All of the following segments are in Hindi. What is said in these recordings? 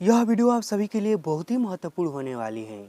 यह वीडियो आप सभी के लिए बहुत ही महत्वपूर्ण होने वाली है,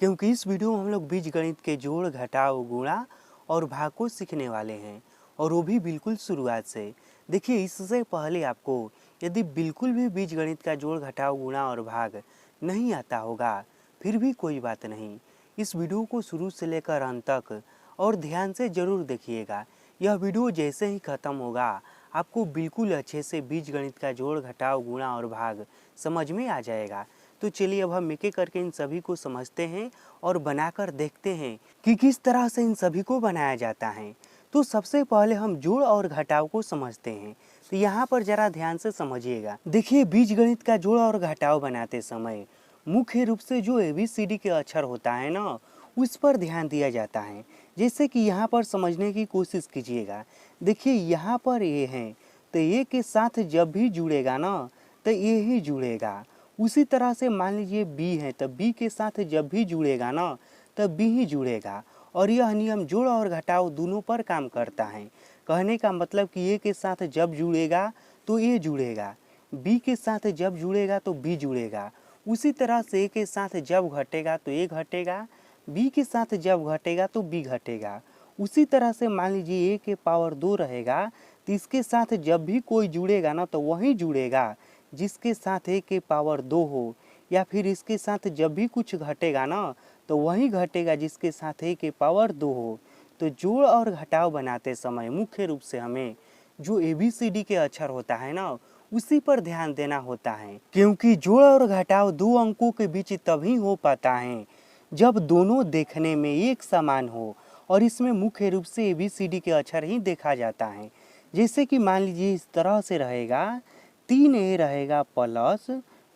क्योंकि इस वीडियो में हम लोग बीजगणित के जोड़, घटाव, गुणा और भाग को सीखने वाले हैं, और वो भी बिल्कुल शुरुआत से। देखिए, इससे पहले आपको यदि बिल्कुल भी बीजगणित का जोड़, घटाव, गुणा और भाग नहीं आता होगा, फिर भी कोई बात नहीं। इस वीडियो को शुरू से लेकर अंत तक और ध्यान से ज़रूर देखिएगा। यह वीडियो जैसे ही ख़त्म होगा, आपको बिल्कुल अच्छे से बीजगणित का जोड़, घटाव, गुणा और भाग समझ में आ जाएगा। तो चलिए अब हम एक एक करके इन सभी को समझते हैं और बनाकर देखते हैं कि किस तरह से इन सभी को बनाया जाता है। तो सबसे पहले हम जोड़ और घटाव को समझते हैं। तो यहाँ पर जरा ध्यान से समझिएगा। देखिए, बीजगणित का जोड़ और घटाव बनाते समय मुख्य रूप से जो ABCD के अक्षर होता है ना, उस पर ध्यान दिया जाता है। जैसे कि यहाँ पर समझने की कोशिश कीजिएगा। देखिए, यहाँ पर ए है, तो ए के साथ जब भी जुड़ेगा ना, तो ए ही जुड़ेगा। उसी तरह से मान लीजिए बी है, तो बी के साथ जब भी जुड़ेगा ना, तो बी ही जुड़ेगा। और यह नियम जोड़ और घटाव दोनों पर काम करता है। कहने का मतलब कि ए के साथ जब जुड़ेगा तो ए जुड़ेगा, बी के साथ जब जुड़ेगा तो बी जुड़ेगा। उसी तरह से ए के साथ जब घटेगा तो ए घटेगा, बी के साथ जब घटेगा तो बी घटेगा। उसी तरह से मान लीजिए ए के पावर 2 रहेगा, तो इसके साथ जब भी कोई जुड़ेगा ना, तो वही जुड़ेगा जिसके साथ ए के पावर 2 हो, या फिर इसके साथ जब भी कुछ घटेगा ना, तो वही घटेगा जिसके साथ ए के पावर 2 हो। तो जोड़ और घटाव बनाते समय मुख्य रूप से हमें जो ABCD के अक्षर होता है ना, उसी पर ध्यान देना होता है, क्योंकि जोड़ और घटाव दो अंकों के बीच तभी हो पाता है जब दोनों देखने में एक समान हो, और इसमें मुख्य रूप से ABCD के अक्षर ही देखा जाता है। जैसे कि मान लीजिए इस तरह से रहेगा, 3A रहेगा प्लस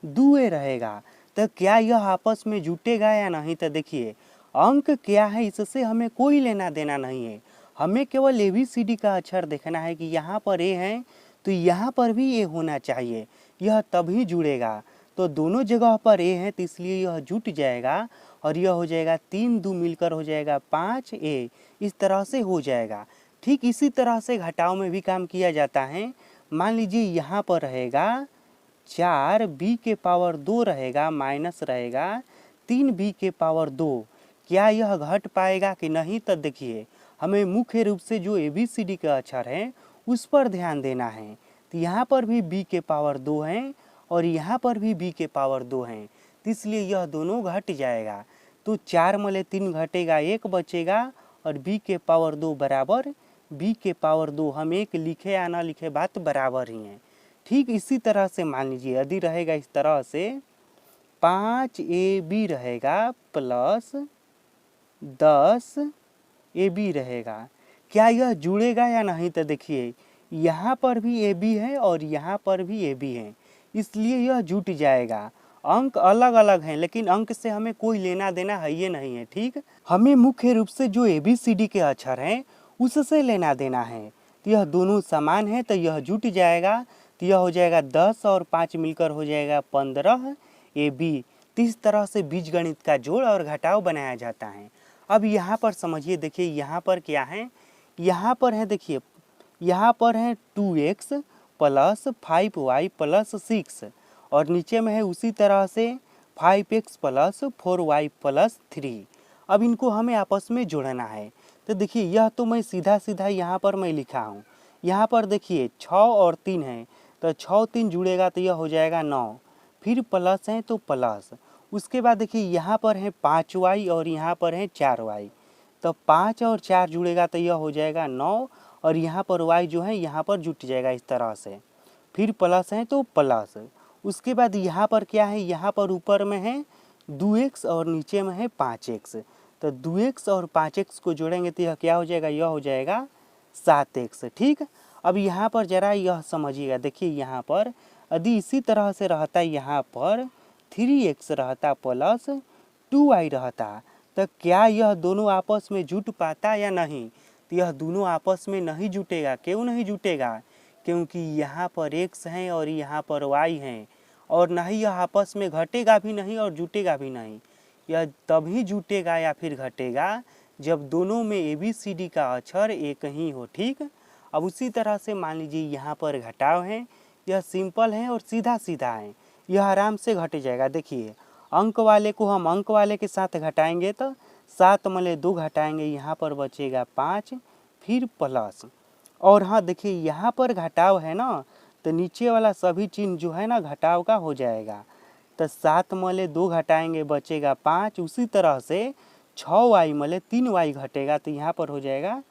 2A रहेगा, तो क्या यह आपस में जुटेगा या नहीं? तो देखिए, अंक क्या है इससे हमें कोई लेना देना नहीं है। हमें केवल ABCD का अक्षर देखना है कि यहाँ पर ए है तो यहाँ पर भी ए होना चाहिए, यह तभी जुड़ेगा। तो दोनों जगह पर ए है, तो इसलिए यह जुट जाएगा, और यह हो जाएगा 3 2 मिलकर हो जाएगा 5A। इस तरह से हो जाएगा। ठीक इसी तरह से घटाव में भी काम किया जाता है। मान लीजिए यहाँ पर रहेगा 4B के पावर 2 रहेगा, माइनस रहेगा 3B के पावर 2। क्या यह घट पाएगा कि नहीं? तो देखिए, हमें मुख्य रूप से जो ABCD के अक्षर हैं उस पर ध्यान देना है। तो यहाँ पर भी B के पावर 2 हैं, और यहाँ पर भी B के पावर 2 हैं, तो इसलिए यह दोनों घट जाएगा। तो 4 मले 3 घटेगा, 1 बचेगा, और B के पावर 2 बराबर B के पावर 2। हम एक लिखे या ना लिखे बात बराबर ही हैं। ठीक इसी तरह से मान लीजिए यदि रहेगा इस तरह से 5AB रहेगा प्लस 10AB रहेगा, क्या यह जुड़ेगा या नहीं? तो देखिए, यहाँ पर भी AB है और यहाँ पर भी AB है, इसलिए यह जुट जाएगा। अंक अलग अलग हैं, लेकिन अंक से हमें कोई लेना देना है ये नहीं है। ठीक, हमें मुख्य रूप से जो ABCD के अक्षर हैं उससे लेना देना है। तो यह दोनों समान है, तो यह जुट जाएगा। तो यह हो जाएगा 10 और 5 मिलकर हो जाएगा 15AB। तो इस तरह से बीजगणित का जोड़ और घटाव बनाया जाता है। अब यहाँ पर समझिए, देखिए यहाँ पर क्या है, यहाँ पर है, देखिए यहाँ पर है 2x प्लस 5y प्लस 6, और नीचे में है उसी तरह से 5x प्लस 4y प्लस 3। अब इनको हमें आपस में जोड़ना है। तो देखिए, यह तो मैं सीधा सीधा यहाँ पर मैं लिखा हूँ। यहाँ पर देखिए 6 और 3 है, तो 6 3 जुड़ेगा तो यह हो जाएगा 9, फिर प्लस है तो प्लस। उसके बाद देखिए यहाँ पर है 5y और यहाँ पर है 4y, तो 5 और 4 जुड़ेगा तो यह हो जाएगा 9, और यहाँ पर y जो है यहाँ पर जुट जाएगा इस तरह से, फिर प्लस है तो प्लस। उसके बाद यहाँ पर क्या है, यहाँ पर ऊपर में है 2x और नीचे में है 5x, तो 2x और 5x को जोड़ेंगे तो यह क्या हो जाएगा, यह हो जाएगा 7x। ठीक, अब यहाँ पर जरा यह समझिएगा। देखिए यहाँ पर यदि इसी तरह से रहता, यहाँ पर 3x रहता प्लस 2y रहता, तो क्या यह दोनों आपस में जुट पाता या नहीं? तो यह दोनों आपस में नहीं जुटेगा। क्यों नहीं जुटेगा? क्योंकि यहाँ पर x है और यहाँ पर y है, और ना ही यह आपस में घटेगा भी नहीं और जुटेगा भी नहीं। यह तभी जुटेगा या फिर घटेगा जब दोनों में ABCD का अक्षर एक ही हो। ठीक, अब उसी तरह से मान लीजिए यहाँ पर घटाव है, यह सिंपल है और सीधा सीधा है। यह आराम से घट जाएगा। देखिए अंक वाले को हम अंक वाले के साथ घटाएंगे तो 7 में 2 घटाएंगे, यहाँ पर बचेगा 5, फिर प्लस। और हाँ देखिए यहाँ पर घटाव है ना, तो नीचे वाला सभी चिन्ह जो है ना घटाव का हो जाएगा। तो 7 में 2 घटाएंगे बचेगा 5। उसी तरह से 6y में 3y घटेगा तो यहाँ पर हो जाएगा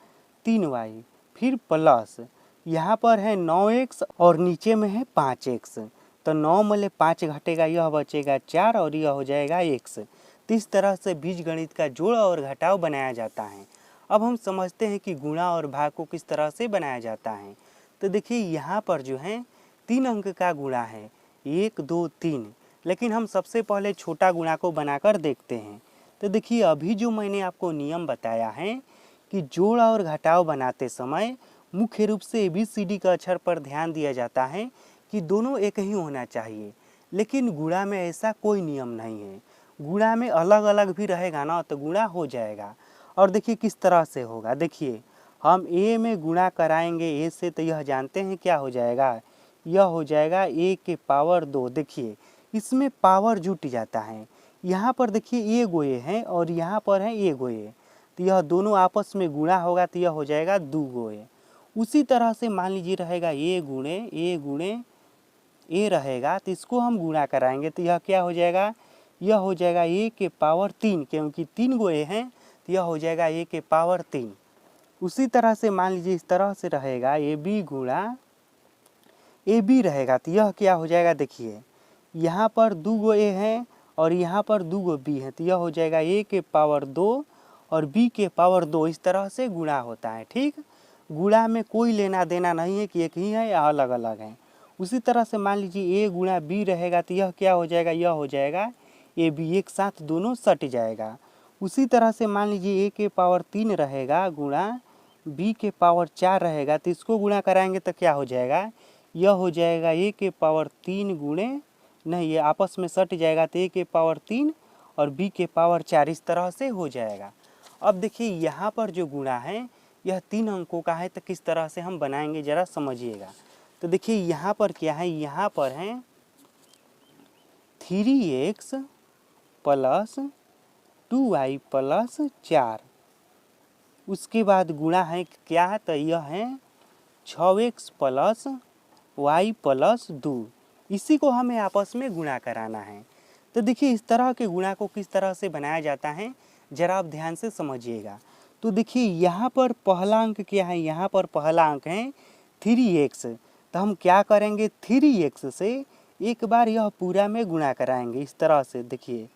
3y, फिर प्लस यहाँ पर है 9x और नीचे में है 5x। तो 9 में 5 घटेगा, यह बचेगा 4 और यह हो जाएगा x। तो इस तरह से बीजगणित का जोड़ और घटाव बनाया जाता है। अब हम समझते हैं कि गुणा और भाग को किस तरह से बनाया जाता है। तो देखिए यहाँ पर जो है 3 अंक का गुणा है, 1 2 3, लेकिन हम सबसे पहले छोटा गुणा को बनाकर देखते हैं। तो देखिए अभी जो मैंने आपको नियम बताया है कि जोड़ और घटाव बनाते समय मुख्य रूप से ABCD का अक्षर पर ध्यान दिया जाता है कि दोनों एक ही होना चाहिए, लेकिन गुणा में ऐसा कोई नियम नहीं है। गुणा में अलग अलग भी रहेगा ना तो गुणा हो जाएगा। और देखिए किस तरह से होगा, देखिए हम a में गुणा कराएंगे a से, तो यह जानते हैं क्या हो जाएगा, यह हो जाएगा a के पावर 2। देखिए इसमें पावर जुट जाता है। यहाँ पर देखिए a गो a है और यहाँ पर है a गो a, तो यह दोनों आपस में गुणा होगा तो यह हो जाएगा 2 गो a। उसी तरह से मान लीजिए रहेगा a गुणे a रहेगा, तो इसको हम गुणा कराएंगे तो यह क्या हो जाएगा, यह हो जाएगा a के पावर 3, क्योंकि 3 गो a हैं तो यह हो जाएगा a के पावर 3। उसी तरह से मान लीजिए इस तरह से रहेगा ab गुणा ab रहेगा, तो यह क्या हो जाएगा, देखिए यहाँ पर 2 गो a है और यहाँ पर 2 गो b है, तो यह हो जाएगा a के पावर 2 और b के पावर 2। इस तरह से गुणा होता है। ठीक, गुणा में कोई लेना देना नहीं है कि एक ही है या अलग अलग है। उसी तरह से मान लीजिए a गुणा b रहेगा, तो यह क्या हो जाएगा, यह हो जाएगा ab, एक साथ दोनों सट जाएगा। उसी तरह से मान लीजिए a के पावर 3 रहेगा गुणा b के पावर 4 रहेगा, तो इसको गुणा कराएंगे तो क्या हो जाएगा, यह हो जाएगा a के पावर 3 गुणे, नहीं ये आपस में सट जाएगा तो a के पावर 3 और b के पावर 4, इस तरह से हो जाएगा। अब देखिए यहाँ पर जो गुणा है यह 3 अंकों का है, तो किस तरह से हम बनाएंगे जरा समझिएगा। तो देखिए यहाँ पर क्या है, यहाँ पर है 3x प्लस 2y प्लस 4। उसके बाद गुणा है क्या है, तो यह है 6x प्लस y प्लस 2। इसी को हमें आपस में गुणा कराना है। तो देखिए इस तरह के गुणा को किस तरह से बनाया जाता है जरा आप ध्यान से समझिएगा। तो देखिए यहाँ पर पहला अंक क्या है, यहाँ पर पहला अंक है 3x, तो हम क्या करेंगे 3x से एक बार यह पूरा में गुणा कराएंगे। इस तरह से देखिए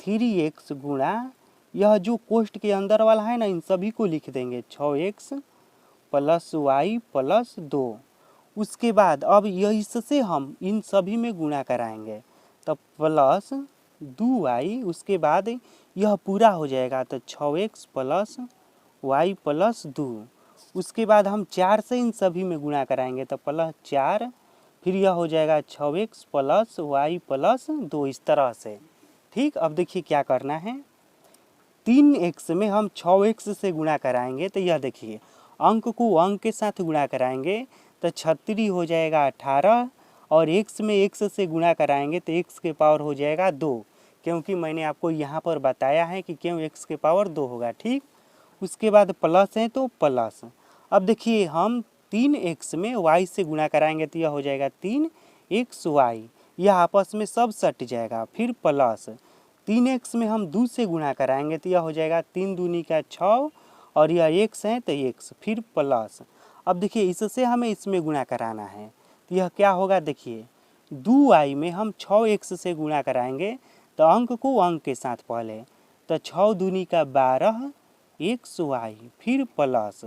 3x गुणा यह जो कोष्ठ के अंदर वाला है ना, इन सभी को लिख देंगे 6x प्लस y प्लस 2। उसके बाद अब यह इससे हम इन सभी में गुणा कराएंगे तो प्लस 2y, उसके बाद यह पूरा हो जाएगा तो 6x प्लस y प्लस 2। उसके बाद हम 4 से इन सभी में गुणा कराएंगे तो प्लस 4, फिर यह हो जाएगा 6x प्लस y प्लस 2, इस तरह से। ठीक, अब देखिए क्या करना है, 3x में हम 6x से गुणा कराएंगे तो यह देखिए अंक को अंक के साथ गुणा कराएंगे तो 36 हो जाएगा 18, और x में x से गुणा कराएंगे तो x के पावर हो जाएगा 2, क्योंकि मैंने आपको यहाँ पर बताया है कि क्यों x के पावर 2 होगा। ठीक, उसके बाद प्लस है तो प्लस। अब देखिए हम 3x में y से गुणा कराएंगे तो यह हो जाएगा 3xy, यह आपस में सब सट जाएगा। फिर प्लस 3x में हम 2 से गुणा कराएंगे तो यह हो जाएगा 3 दूनी का 6 और यह x है तो x, फिर प्लस। अब देखिए इससे हमें इसमें गुणा कराना है तो यह क्या होगा, देखिए 2y में हम 6x से गुणा कराएंगे तो अंक को अंक के साथ पहले, तो 6 दूनी का 12 xy, फिर प्लस,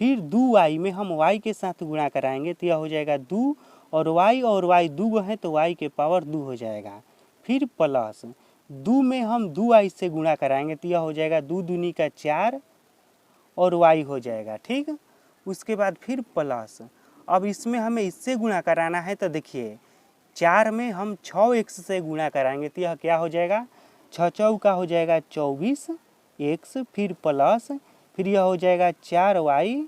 फिर 2y में हम y के साथ गुणा कराएंगे तो यह हो जाएगा 2 और y 2 है तो y के पावर 2 हो जाएगा। फिर प्लस 2 में हम 2y से गुणा कराएंगे तो यह हो जाएगा 2 दूनी का 4 और y हो जाएगा। ठीक, उसके बाद फिर प्लस। अब इसमें हमें इससे गुणा कराना है तो देखिए 4 में हम 6x से गुणा कराएंगे तो यह क्या हो जाएगा, 6 चौका हो जाएगा 24x, फिर प्लस, फिर यह हो जाएगा 4y,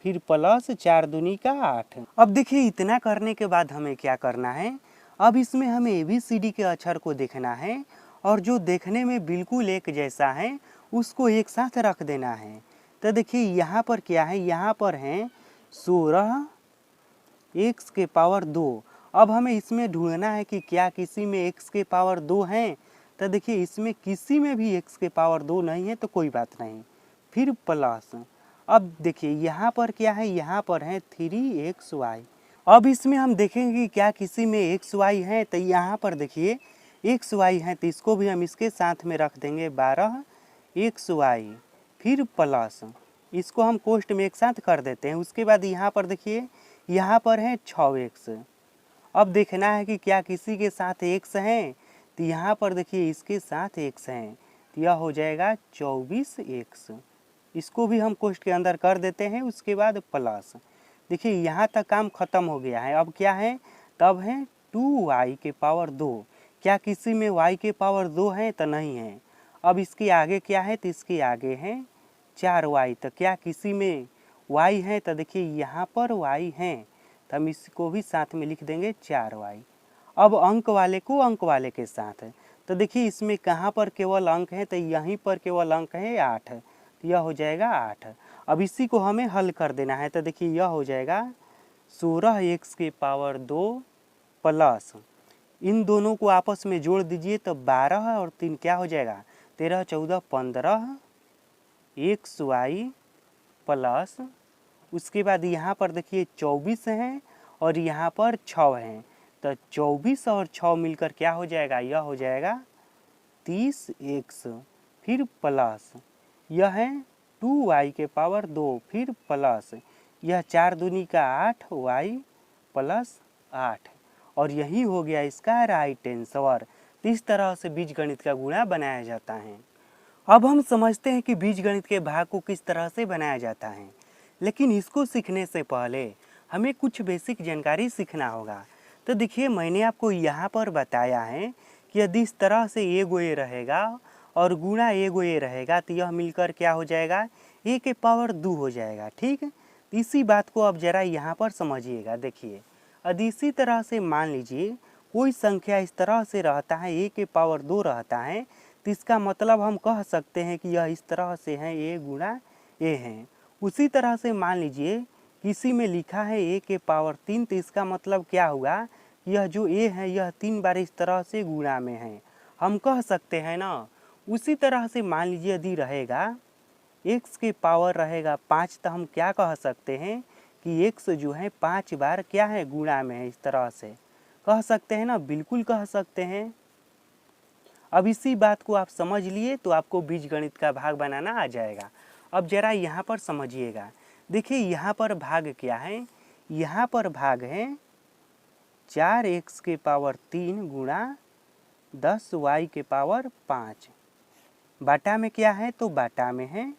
फिर प्लस 4 दूनी का 8। अब देखिए इतना करने के बाद हमें क्या करना है, अब इसमें हमें ABCD के अक्षर को देखना है और जो देखने में बिल्कुल एक जैसा है उसको एक साथ रख देना है। तो देखिए यहाँ पर क्या है, यहाँ पर है 16 x के पावर 2। अब हमें इसमें ढूंढना है कि क्या किसी में x के पावर 2 है। तो देखिए इसमें किसी में भी x के पावर 2 नहीं है तो कोई बात नहीं, फिर प्लस। अब देखिए यहाँ पर क्या है, यहाँ पर है 3xy। अब इसमें हम देखेंगे कि क्या किसी में xy है। तो यहाँ पर देखिए xy है तो इसको भी हम इसके साथ में रख देंगे 12xy, फिर प्लस, इसको हम कोष्ठ में एक साथ कर देते हैं। उसके बाद यहाँ पर देखिए यहाँ पर है 6x। अब देखना है कि क्या किसी के साथ x है। तो यहाँ पर देखिए इसके साथ x है तो यह हो जाएगा 24x। इसको भी हम कोष्ठ के अंदर कर देते हैं। उसके बाद प्लस, देखिए यहाँ तक काम खत्म हो गया है। अब क्या है, तब है 2y के पावर 2। क्या किसी में y के पावर 2 है तो नहीं है। अब इसके आगे क्या है, तो इसके आगे है 4y। तो क्या किसी में y है। तो देखिए यहाँ पर y है तो हम इसको भी साथ में लिख देंगे 4y। अब अंक वाले को अंक वाले के साथ है। तो देखिए इसमें कहाँ पर केवल अंक है, तो यहीं पर केवल अंक है 8, तो यह हो जाएगा 8। अब इसी को हमें हल कर देना है। तो देखिए यह हो जाएगा 16x के पावर 2 प्लस, इन दोनों को आपस में जोड़ दीजिए तो 12 और 3 क्या हो जाएगा, 13 14 15 xy प्लस, उसके बाद यहाँ पर देखिए 24 है और यहाँ पर 6 है। तो 24 और 6 मिलकर क्या हो जाएगा, यह हो जाएगा 30x, फिर प्लस, यह है 2y के पावर 2, फिर प्लस, यह 4 दूनी का 8y प्लस 8। और यही हो गया इसका राइट आंसर। इस तरह से बीजगणित का गुणा बनाया जाता है। अब हम समझते हैं कि बीजगणित के भाग को किस तरह से बनाया जाता है, लेकिन इसको सीखने से पहले हमें कुछ बेसिक जानकारी सीखना होगा। तो देखिए मैंने आपको यहाँ पर बताया है कि यदि इस तरह से ए गो ए रहेगा और गुणा ए गो ए रहेगा तो यह मिलकर क्या हो जाएगा, ए के पावर 2 हो जाएगा। ठीक है, इसी बात को अब जरा यहाँ पर समझिएगा। देखिए यदि इसी तरह से मान लीजिए कोई संख्या इस तरह से रहता है, ए के पावर 2 रहता है, तो इसका मतलब हम कह सकते हैं कि यह इस तरह से है, ए गुणा ए है। उसी तरह से मान लीजिए किसी में लिखा है ए के पावर 3, तो इसका मतलब क्या हुआ, यह जो ए है यह 3 बार इस तरह से गुणा में है, हम कह सकते हैं ना। उसी तरह से मान लीजिए यदि रहेगा x के पावर रहेगा 5, तो हम क्या कह सकते हैं कि x जो है 5 बार क्या है, गुणा में है। इस तरह से कह सकते हैं ना, बिल्कुल कह सकते हैं। अब इसी बात को आप समझ लिए तो आपको बीजगणित का भाग बनाना आ जाएगा। अब जरा यहाँ पर समझिएगा। देखिए यहाँ पर भाग क्या है, यहाँ पर भाग है 4x के पावर 3 गुणा 10y के पावर 5। बाटा में क्या है, तो बाटा में है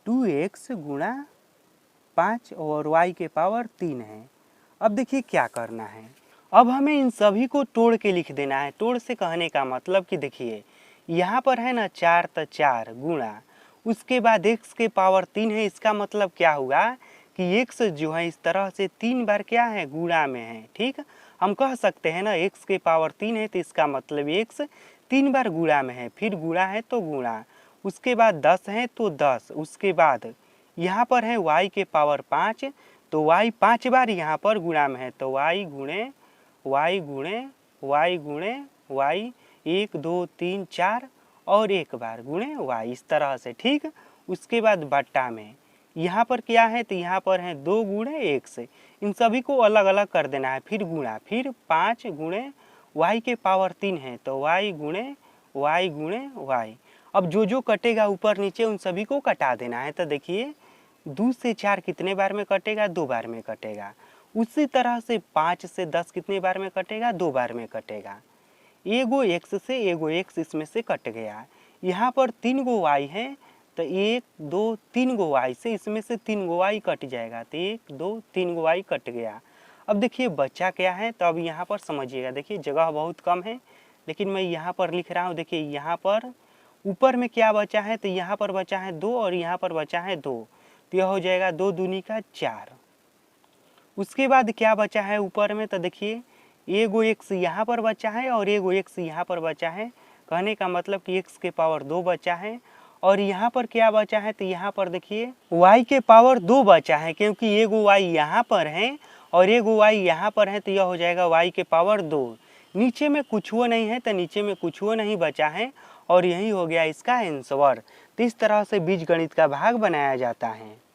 2x गुणा 5 और y के पावर 3 है। अब देखिए क्या करना है, अब हमें इन सभी को तोड़ के लिख देना है। तोड़ से कहने का मतलब कि देखिए यहाँ पर है ना 4 तो 4 गुणा, उसके बाद x के पावर 3 है। इसका मतलब क्या हुआ कि x जो है इस तरह से 3 बार क्या है, गुणा में है। ठीक, हम कह सकते हैं ना x के पावर 3 है तो इसका मतलब x 3 बार गुणा में है, फिर गुणा है तो गुणा, उसके बाद 10 है तो 10, उसके बाद यहाँ पर है y के पावर 5, तो y 5 बार यहाँ पर गुणा में है, तो y गुणे y गुणे y गुणे y 1 2 3 4 और एक बार गुणे y, इस तरह से। ठीक, उसके बाद बट्टा में यहाँ पर क्या है, तो यहाँ पर है 2 गुणे 1 से, इन सभी को अलग अलग कर देना है, फिर गुणा, फिर 5 गुणे y के पावर 3 है तो y गुणे y। अब जो कटेगा ऊपर नीचे उन सभी को कटा देना है। तो देखिए 2 से 4 कितने बार में कटेगा, 2 बार में कटेगा। उसी तरह से 5 से 10 कितने बार में कटेगा, 2 बार में कटेगा। एगो x से एगो x इसमें से कट गया। यहाँ पर 3 गो y है तो 1 2 3 गो y से इसमें से 3 गो y कट जाएगा, तो 1 2 3 गो y कट गया। अब देखिए बच्चा क्या है, तो अब यहाँ पर समझिएगा। देखिए जगह बहुत कम है लेकिन मैं यहाँ पर लिख रहा हूँ। देखिए यहाँ पर ऊपर में क्या बचा है, तो यहाँ पर बचा है 2 और यहाँ पर बचा है 2, तो यह हो जाएगा 2 दूनी का 4। उसके बाद क्या बचा है ऊपर में, तो देखिए एगो x यहाँ पर बचा है और एगो x यहाँ पर बचा है। कहने का मतलब कि x के पावर 2 बचा है। और यहाँ पर क्या बचा है, तो यहाँ पर देखिए y के पावर 2 बचा है, क्योंकि एगो y यहाँ पर है और एगो y यहाँ पर है, तो यह हो जाएगा y के पावर 2। नीचे में कुछ वो नहीं है, तो नीचे में कुछ वो नहीं बचा है और यही हो गया इसका आंसर। तो इस तरह से बीजगणित का भाग बनाया जाता है।